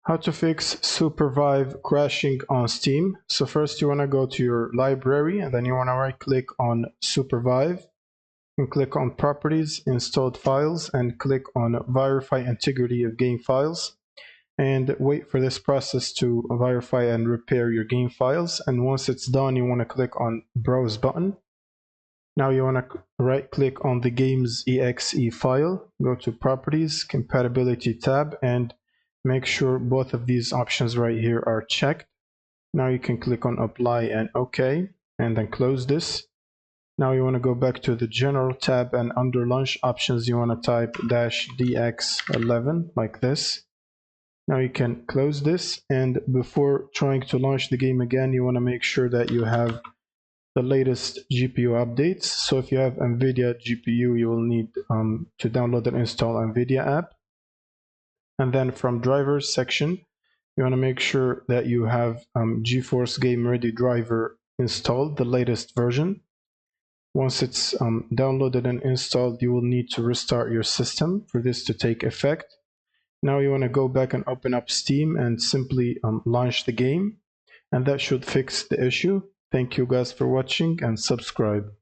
How to fix SUPERVIVE crashing on Steam. So first you want to go to your library and then you want to right click on SUPERVIVE and click on Properties, Installed Files, and click on Verify Integrity of Game Files, and wait for this process to verify and repair your game files. And once it's done, you want to click on Browse button. Now you want to right click on the game's exe file, go to Properties, Compatibility tab, and make sure both of these options right here are checked. Now you can click on Apply and OK, and then close this. Now you want to go back to the General tab, and under Launch Options you want to type -DX11 like this. Now you can close this, and before trying to launch the game again, you want to make sure that you have the latest GPU updates. So if you have NVIDIA GPU, you will need to download and install NVIDIA app. And then from drivers section, you want to make sure that you have GeForce Game Ready driver installed, the latest version. Once it's downloaded and installed, you will need to restart your system for this to take effect. Now you want to go back and open up Steam and simply launch the game, and that should fix the issue. Thank you guys for watching, and subscribe.